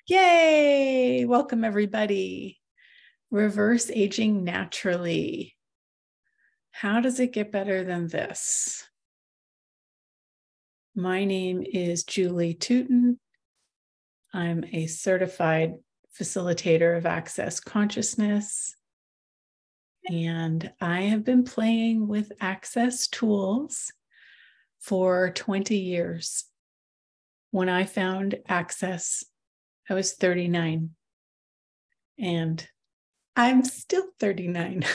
Yay! Welcome, everybody. Reverse aging naturally. How does it get better than this? My name is Julie Tuton. I'm a certified facilitator of access consciousness, and I have been playing with access tools for 20 years. When I found access, I was 39, and I'm still 39.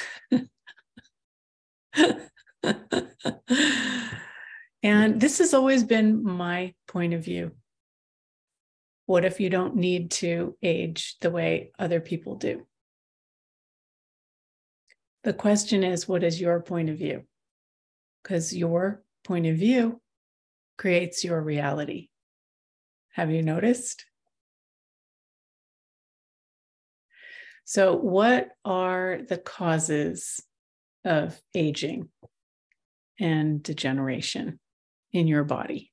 And this has always been my point of view. What if you don't need to age the way other people do? The question is, what is your point of view? Because your point of view creates your reality. Have you noticed? So, what are the causes of aging and degeneration in your body?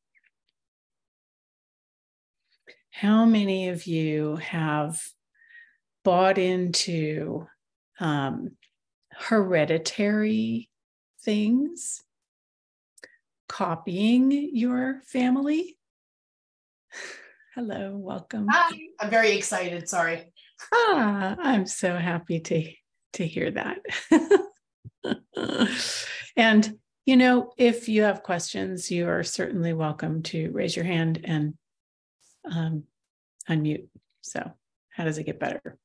How many of you have bought into hereditary things, copying your family? Hello, welcome. Hi, I'm very excited. Sorry. I'm so happy to hear that. And, if you have questions, you are certainly welcome to raise your hand and unmute. So how does it get better?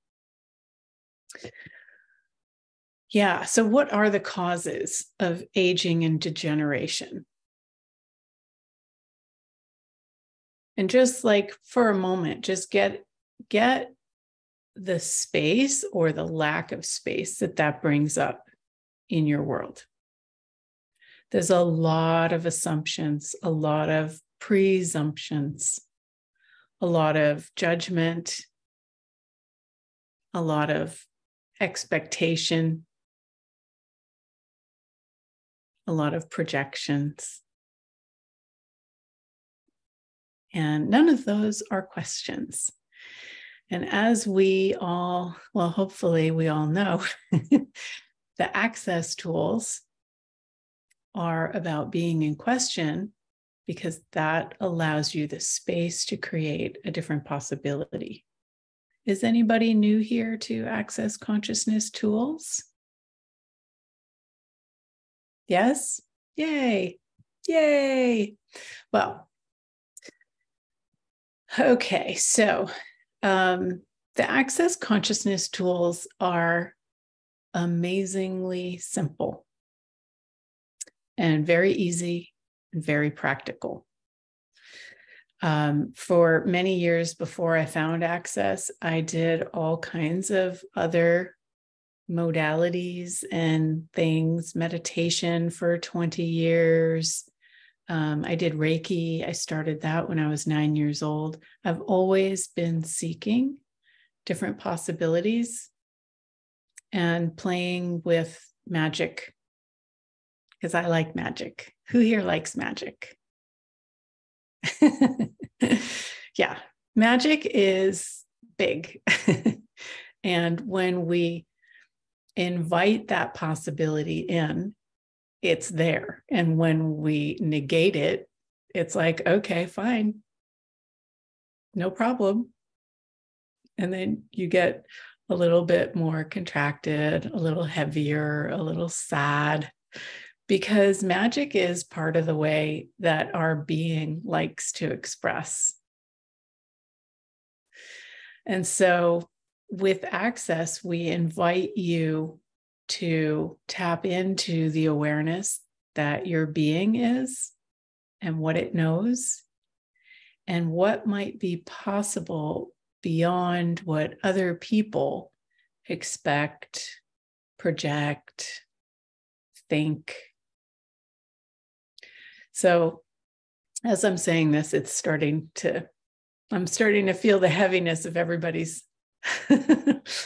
Yeah, so what are the causes of aging and degeneration? And just like for a moment, just get the space or the lack of space that brings up in your world. There's a lot of assumptions, a lot of presumptions, a lot of judgment, a lot of expectation, a lot of projections. And none of those are questions. And as we all, well, hopefully we all know, the access tools are about being in question because that allows you the space to create a different possibility. Is anybody new here to access consciousness tools? Yes? Yay. Yay. Well, okay, so the access consciousness tools are amazingly simple and very easy and very practical. For many years before I found access, I did all kinds of other modalities and things, meditation for 20 years. I did Reiki. I started that when I was 9 years old. I've always been seeking different possibilities and playing with magic because I like magic. Who here likes magic? Yeah, magic is big. And when we invite that possibility in, it's there. And when we negate it, it's like, okay, fine, no problem. And then you get a little bit more contracted, a little heavier, a little sad, because magic is part of the way that our being likes to express. And so with access, we invite you to tap into the awareness that your being is and what it knows and what might be possible beyond what other people expect, project, think. So as I'm saying this, I'm starting to feel the heaviness of everybody's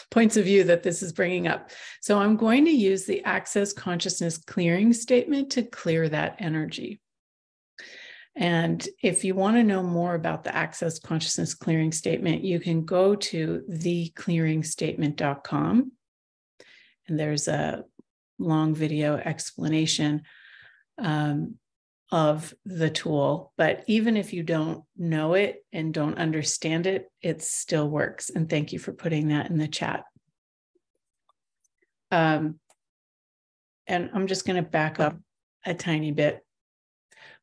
points of view that this is bringing up. So I'm going to use the access consciousness clearing statement to clear that energy. And if you want to know more about the Access Consciousness Clearing Statement, you can go to theclearingstatement.com. And there's a long video explanation of the tool. But even if you don't know it and don't understand it, it still works. And thank you for putting that in the chat. And I'm just going to back up a tiny bit.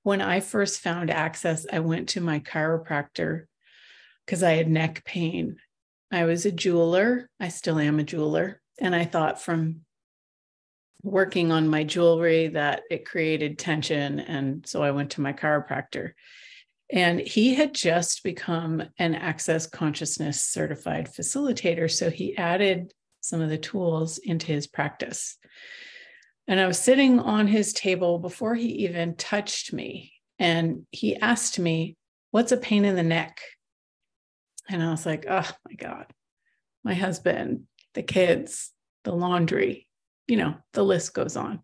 When I first found Access, I went to my chiropractor because I had neck pain. I was a jeweler. I still am a jeweler. And I thought from working on my jewelry that it created tension. And so I went to my chiropractor. And he had just become an Access Consciousness certified facilitator. So he added some of the tools into his practice. And I was sitting on his table before he even touched me. And he asked me, "What's a pain in the neck?" And I was like, oh my God, my husband, the kids, the laundry, the list goes on.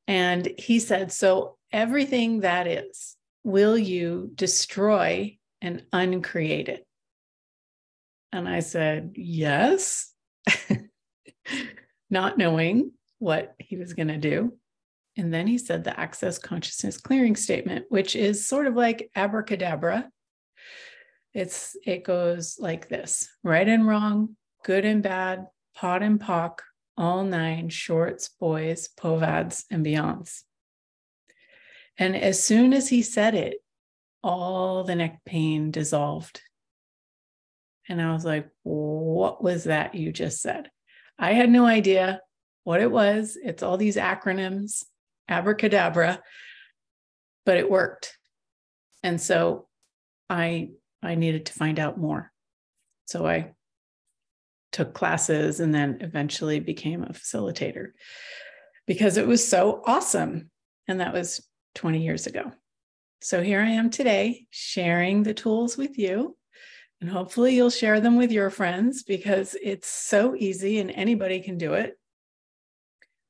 And he said, "So everything that is, will you destroy and uncreate it?" And I said, yes, not knowing what he was going to do. And then he said the Access Consciousness Clearing Statement, which is sort of like abracadabra. It goes like this: right and wrong, good and bad, pot and pock, all nine, shorts, boys, povads, and beyonds. And as soon as he said it, all the neck pain dissolved. And I was like, what was that you just said? I had no idea what it was. It's all these acronyms, abracadabra, but it worked. And so I needed to find out more. So I took classes and then eventually became a facilitator because it was so awesome. And that was 20 years ago. So here I am today sharing the tools with you. And hopefully you'll share them with your friends because it's so easy and anybody can do it.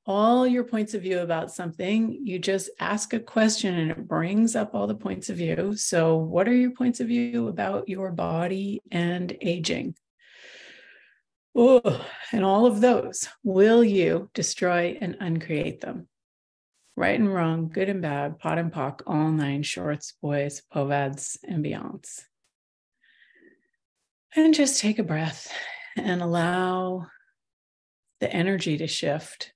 All your points of view about something, you just ask a question and it brings up all the points of view. So what are your points of view about your body and aging? Oh, and all of those, will you destroy and uncreate them? Right and wrong, good and bad, pot and pock, all nine, shorts, boys, povads, and beyonds. And just take a breath and allow the energy to shift.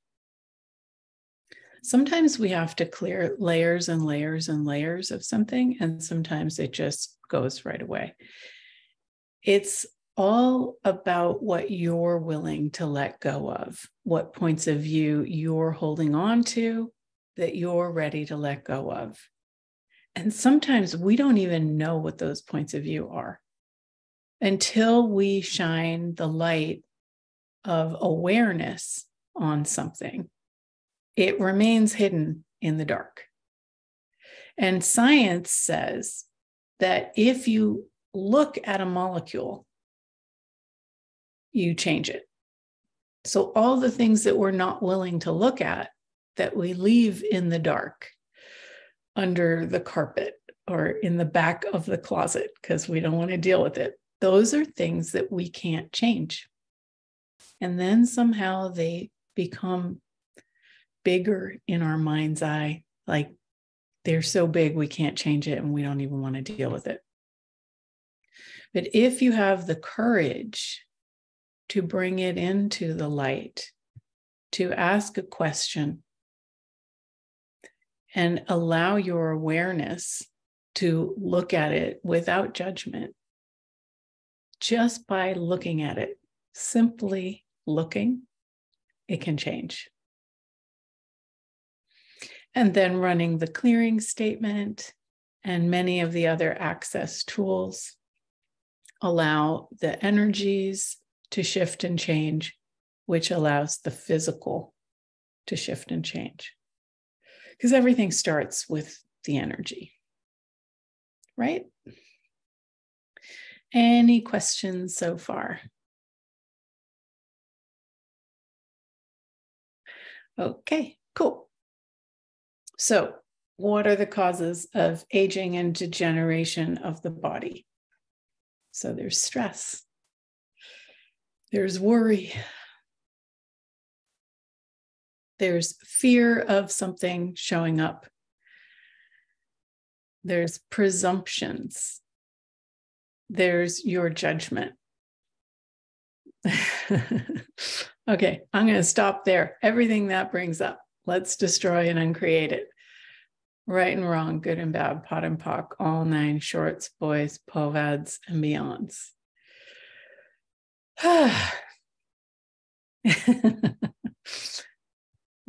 Sometimes we have to clear layers and layers and layers of something, and sometimes it just goes right away. It's all about what you're willing to let go of, what points of view you're holding on to that you're ready to let go of. And sometimes we don't even know what those points of view are until we shine the light of awareness on something. It remains hidden in the dark. And science says that if you look at a molecule, you change it. So all the things that we're not willing to look at, that we leave in the dark, under the carpet or in the back of the closet because we don't want to deal with it, those are things that we can't change. And then somehow they become bigger in our mind's eye, like they're so big we can't change it and we don't even want to deal with it. But if you have the courage to bring it into the light, to ask a question, and allow your awareness to look at it without judgment, just by looking at it, simply looking, it can change. And then running the clearing statement and many of the other access tools allow the energies to shift and change, which allows the physical to shift and change. Because everything starts with the energy, right? Any questions so far? Okay, cool. So what are the causes of aging and degeneration of the body? So there's stress, there's worry, there's fear of something showing up, there's presumptions, there's your judgment. Okay, I'm going to stop there. Everything that brings up, let's destroy and uncreate it. Right and wrong, good and bad, pot and pock, all nine shorts, boys, povads, and beyonds.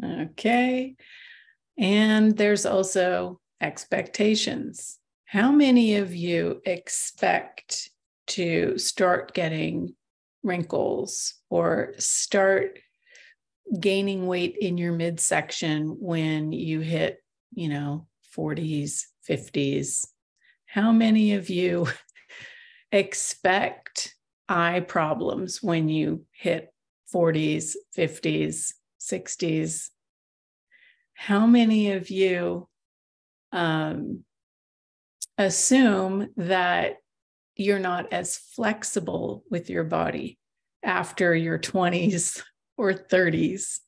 Okay. And there's also expectations. How many of you expect to start getting wrinkles or start gaining weight in your midsection when you hit, 40s, 50s? How many of you expect eye problems when you hit 40s, 50s, 60s? How many of you assume that you're not as flexible with your body after your 20s or 30s?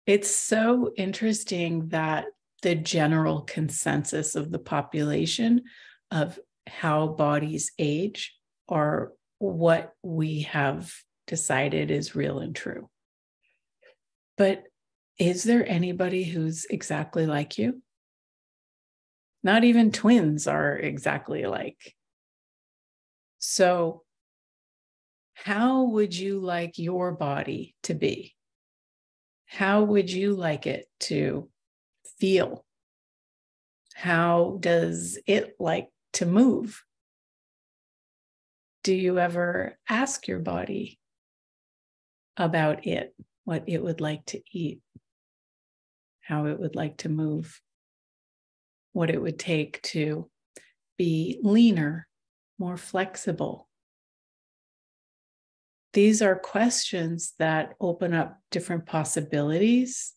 It's so interesting that the general consensus of the population of how bodies age are what we have decided is real and true. But is there anybody who's exactly like you? Not even twins are exactly alike. So how would you like your body to be? How would you like it to feel? How does it like to move? Do you ever ask your body about it, what it would like to eat, how it would like to move, what it would take to be leaner, more flexible? These are questions that open up different possibilities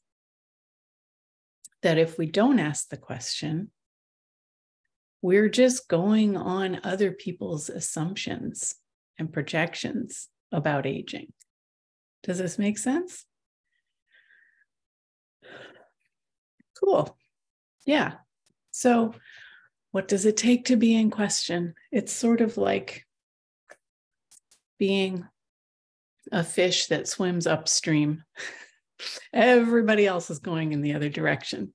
that if we don't ask the question, we're just going on other people's assumptions and projections about aging. Does this make sense? Cool. Yeah. So what does it take to be in question? It's sort of like being a fish that swims upstream. Everybody else is going in the other direction,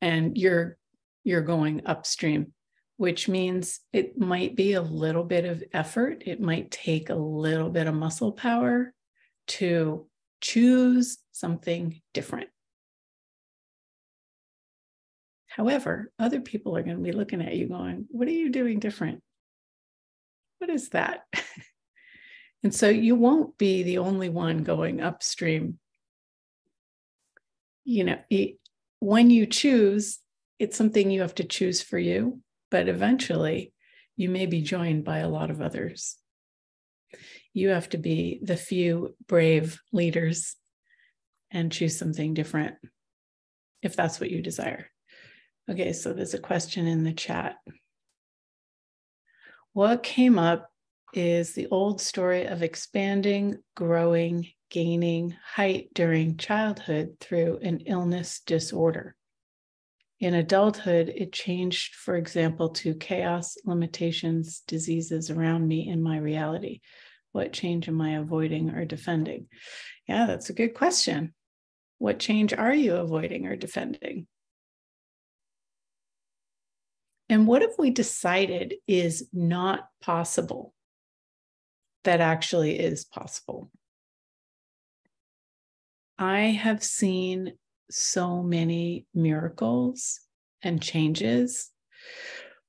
and you're going upstream, which means it might be a little bit of effort. It might take a little bit of muscle power to choose something different. However, other people are going to be looking at you going, what are you doing different? What is that? And so you won't be the only one going upstream. When you choose, it's something you have to choose for you, but eventually you may be joined by a lot of others. You have to be the few brave leaders and choose something different if that's what you desire. Okay, so there's a question in the chat. What came up is the old story of expanding, growing, gaining height during childhood through an illness disorder. In adulthood, it changed, for example, to chaos, limitations, diseases around me in my reality. What change am I avoiding or defending? Yeah, that's a good question. What change are you avoiding or defending? And what if we decided is not possible that actually is possible? I have seen so many miracles and changes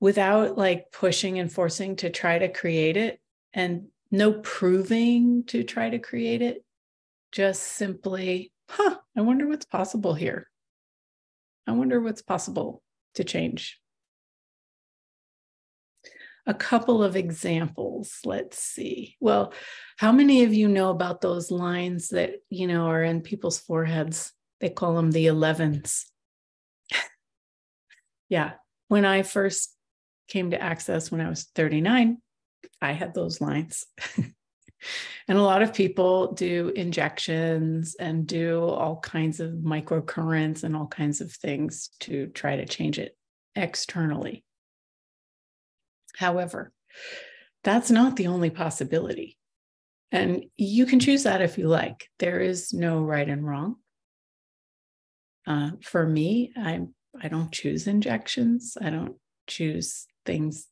without pushing and forcing to try to create it, and no proving to try to create it. Just simply, I wonder what's possible here. I wonder what's possible to change. A couple of examples. Let's see. Well, how many of you know about those lines that, are in people's foreheads? They call them the 11s. Yeah. When I first came to Access when I was 39, I had those lines. And a lot of people do injections and do all kinds of microcurrents and all kinds of things to try to change it externally. However, that's not the only possibility. And you can choose that if you like. There is no right and wrong. For me, I don't choose injections. I don't choose things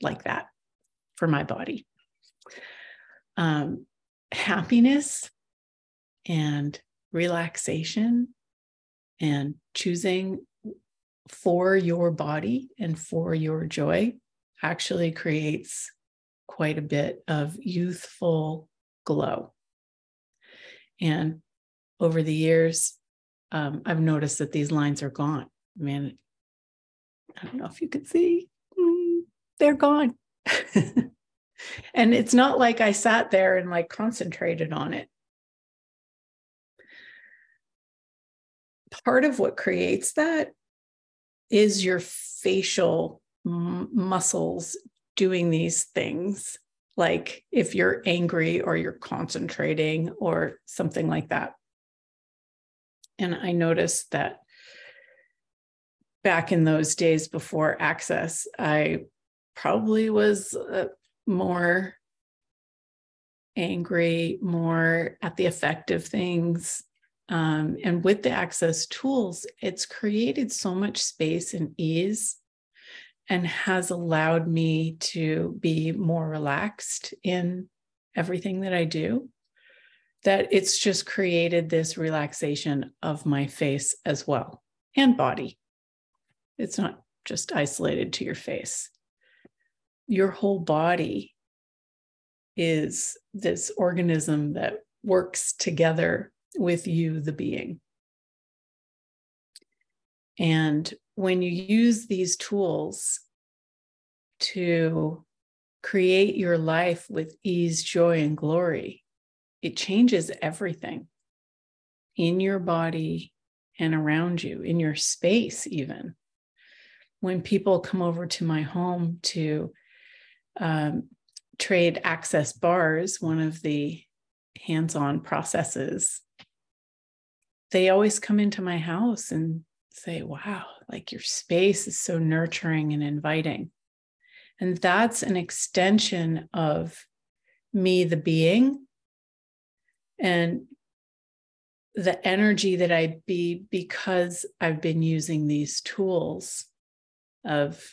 like that for my body. Happiness and relaxation and choosing for your body and for your joy actually creates quite a bit of youthful glow. And over the years, I've noticed that these lines are gone. Man, I don't know if you could see, they're gone. And it's not like I sat there and like concentrated on it. Part of what creates that is your facial muscles doing these things. Like if you're angry or you're concentrating or something like that. And I noticed that back in those days before Access, I probably was more angry, more at the effect of things. And with the Access tools, it's created so much space and ease and has allowed me to be more relaxed in everything that I do, that it's just created this relaxation of my face as well, and body. It's not just isolated to your face. Your whole body is this organism that works together with you, the being. And when you use these tools to create your life with ease, joy, and glory, it changes everything in your body and around you, in your space even. When people come over to my home to trade Access bars, one of the hands-on processes, they always come into my house and say, wow, like your space is so nurturing and inviting. And that's an extension of me, the being, and the energy that I be because I've been using these tools of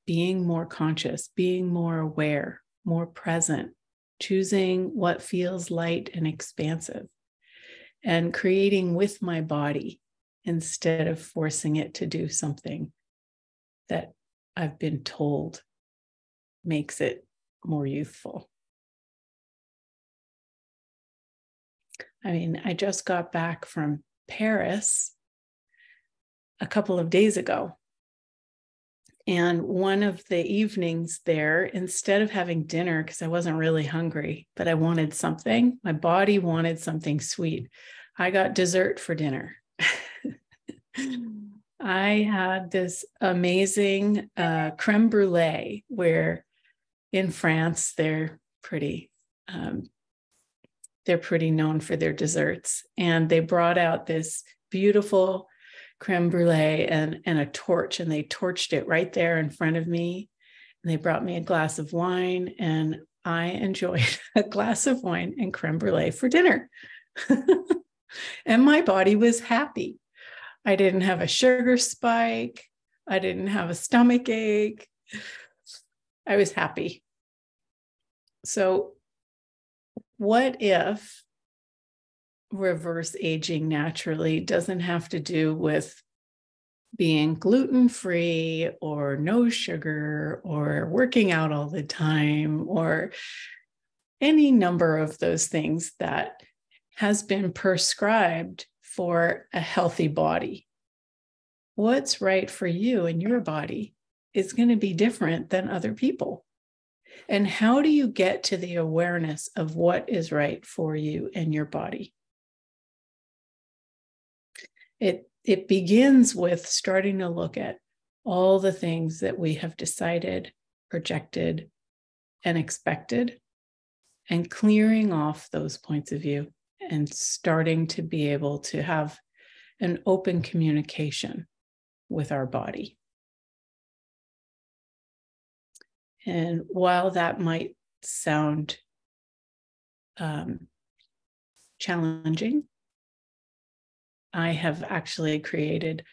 being more conscious, being more aware, more present, choosing what feels light and expansive, and creating with my body instead of forcing it to do something that I've been told makes it more youthful. I mean, I just got back from Paris a couple of days ago. And one of the evenings there, instead of having dinner, because I wasn't really hungry, but I wanted something, my body wanted something sweet, I got dessert for dinner. I had this amazing creme brulee, where in France, they're pretty known for their desserts. And they brought out this beautiful creme brulee and a torch, and they torched it right there in front of me. And they brought me a glass of wine, and I enjoyed a glass of wine and creme brulee for dinner. And my body was happy. I didn't have a sugar spike. I didn't have a stomach ache. I was happy. So what if reverse aging naturally doesn't have to do with being gluten-free or no sugar or working out all the time or any number of those things that has been prescribed for a healthy body? What's right for you and your body is going to be different than other people. And how do you get to the awareness of what is right for you and your body? it begins with starting to look at all the things that we have decided, projected, and expected, and clearing off those points of view and starting to be able to have an open communication with our body. And while that might sound challenging, I have actually created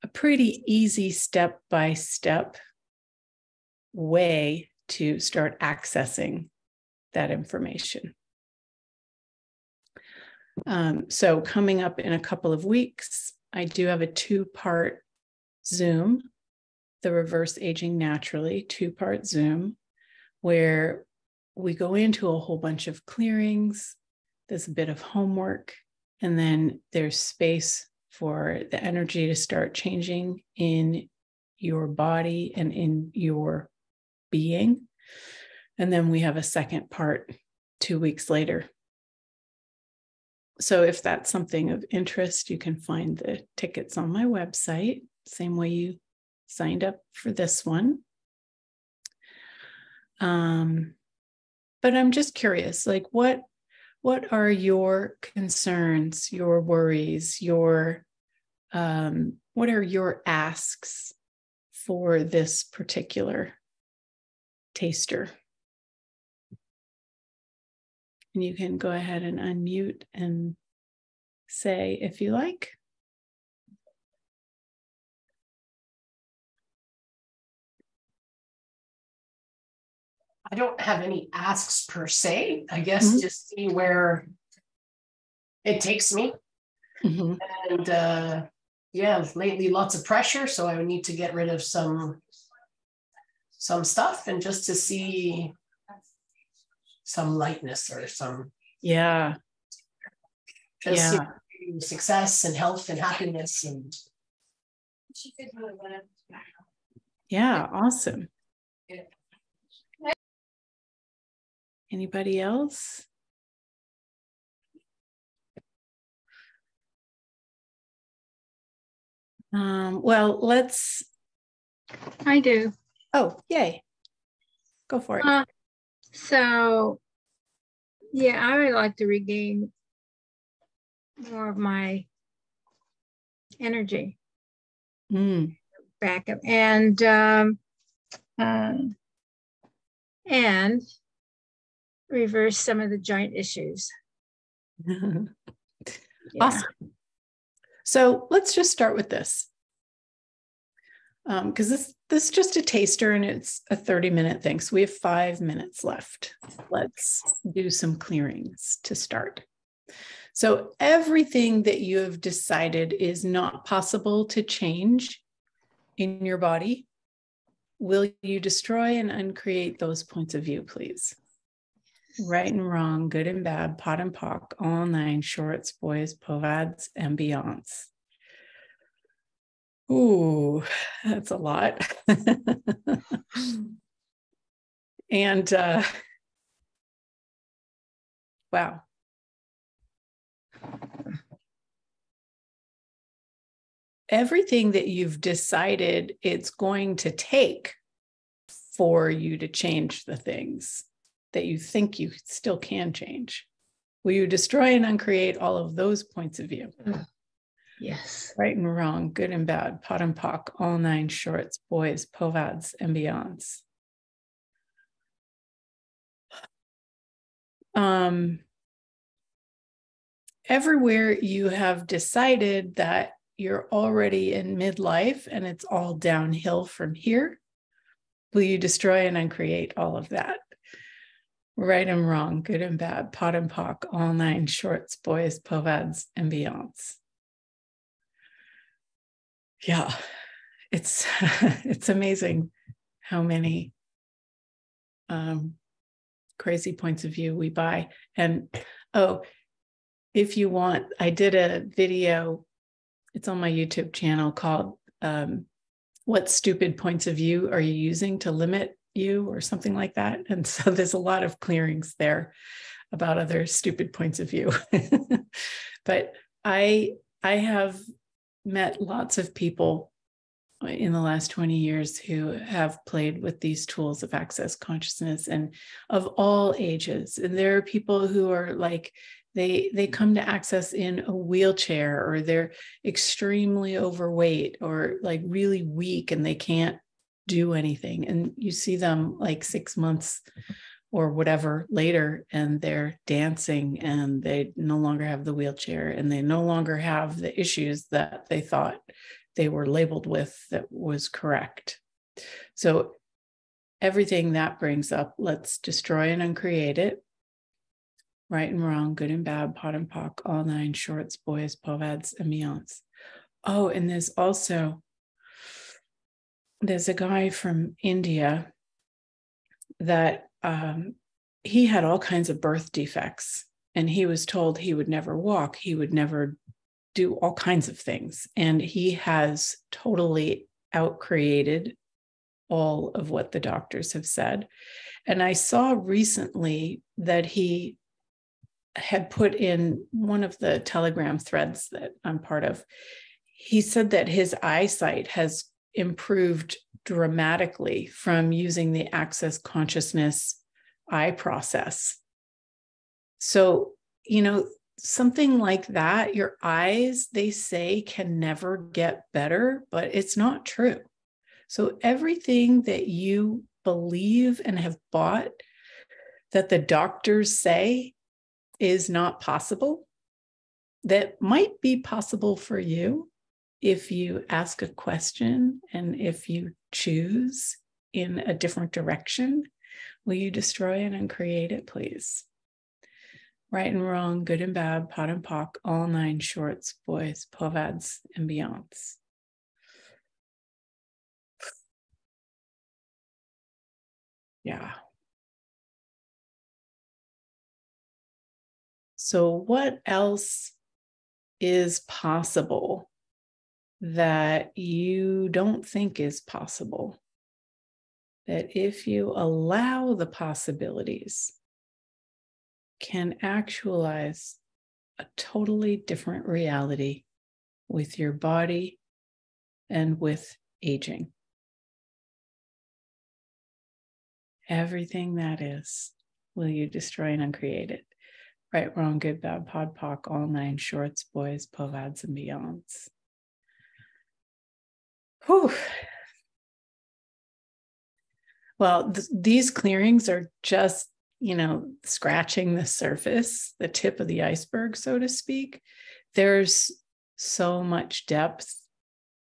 a pretty easy step-by-step way to start accessing that information. So coming up in a couple of weeks, I do have a 2-part Zoom, the Reverse Aging Naturally 2-part Zoom, where we go into a whole bunch of clearings. There's a bit of homework, and then there's space for the energy to start changing in your body and in your being. And then we have a second part 2 weeks later. So if that's something of interest, you can find the tickets on my website, same way you signed up for this one. But I'm just curious, like what are your concerns, your worries, what are your asks for this particular taster? And you can go ahead and unmute and say if you like. I don't have any asks per se. I guess just see where it takes me. And yeah, lately lots of pressure, so I would need to get rid of some stuff, and just to see some lightness or some success and health and happiness. And yeah, awesome. Anybody else? Well, let's. I do. Oh, yay. Go for it. So, yeah, I would like to regain more of my energy back up, and reverse some of the joint issues. Awesome. So let's just start with this, because this is just a taster and it's a 30-minute thing. So we have 5 minutes left. Let's do some clearings to start. So everything that you have decided is not possible to change in your body, will you destroy and uncreate those points of view, please? Right and wrong, good and bad, pot and pock, all 9 shorts, boys, povads, and beyonds. Ooh, that's a lot. And wow. Everything that you've decided it's going to take for you to change the things that you think you still can change, will you destroy and uncreate all of those points of view? Yes. Right and wrong, good and bad, pot and pock, all 9 shorts, boys, povads, and beyonds. Everywhere you have decided that you're already in midlife and it's all downhill from here, will you destroy and uncreate all of that? Right and wrong, good and bad, pot and pock, all 9 shorts, boys, povads, and beyonds. Yeah, it's amazing how many crazy points of view we buy. And if you want, I did a video, it's on my YouTube channel, called What Stupid Points of View Are You Using to Limit You, or something like that. And so there's a lot of clearings there about other stupid points of view. But I have met lots of people in the last 20 years who have played with these tools of access consciousness, and of all ages. And there are people who are like, they come to access in a wheelchair, or they're extremely overweight or like really weak and they can't do anything. And you see them like 6 months or whatever later, and they're dancing, and they no longer have the wheelchair, and they no longer have the issues that they thought they were labeled with that was correct. So everything that brings up, let's destroy and uncreate it. Right and wrong, good and bad, pot and pock, all nine shorts, boys, povads, and beyonds. Oh, and there's a guy from India that he had all kinds of birth defects, and he was told he would never walk, he would never do all kinds of things. And he has totally outcreated all of what the doctors have said. And I saw recently that he had put in one of the Telegram threads that I'm part of. He said that his eyesight has improved dramatically from using the access consciousness eye process. So, something like that, your eyes, they say, can never get better, but it's not true. So everything that you believe and have bought that the doctors say is not possible, that might be possible for you if you ask a question and if you choose in a different direction. Will you destroy it and create it, please? Right and wrong, good and bad, pot and pock, all nine shorts, boys, povads, and beyonds. Yeah. So what else is possible that you don't think is possible? That if you allow the possibilities, can actualize a totally different reality with your body and with aging. Everything that is, will you destroy and uncreate it? Right, wrong, good, bad, pod, pock, all nine shorts, boys, povads, and beyonds. Whew. Well, these clearings are just, scratching the surface, the tip of the iceberg, so to speak. There's so much depth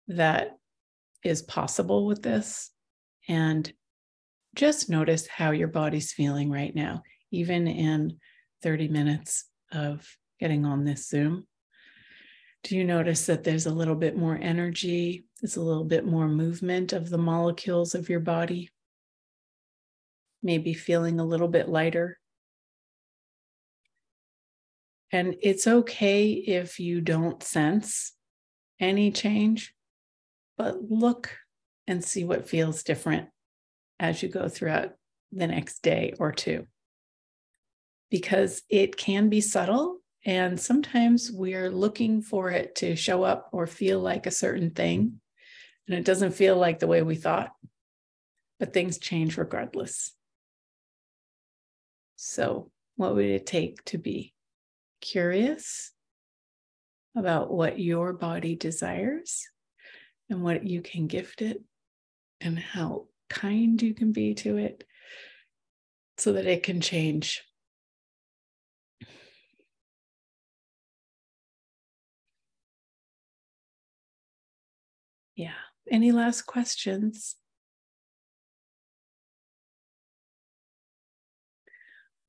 that is possible with this. And just notice how your body's feeling right now, even in 30 minutes of getting on this Zoom. Do you notice that there's a little bit more energy? There's a little bit more movement of the molecules of your body? Maybe feeling a little bit lighter. And it's okay if you don't sense any change, but look and see what feels different as you go throughout the next day or two. Because it can be subtle, and sometimes we're looking for it to show up or feel like a certain thing, and it doesn't feel like the way we thought, but things change regardless. So what would it take to be curious about what your body desires and what you can gift it and how kind you can be to it so that it can change? Yeah. Any last questions?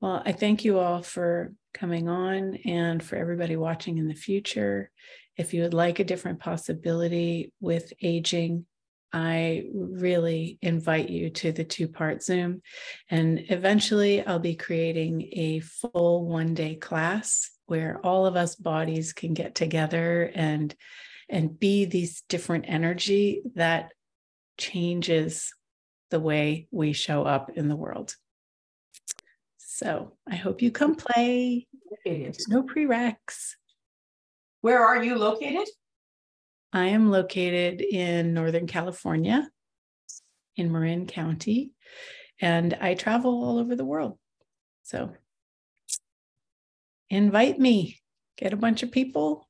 Well, I thank you all for coming on, and for everybody watching in the future. If you would like a different possibility with aging, I really invite you to the 2-part Zoom. And eventually I'll be creating a full 1-day class where all of us bodies can get together and be these different energy that changes the way we show up in the world. So I hope you come play. There's no prereqs. Where are you located? I am located in Northern California, in Marin County, and I travel all over the world. So invite me, get a bunch of people,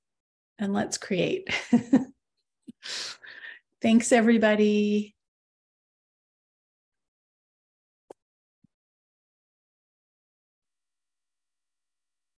and let's create. Thanks, everybody.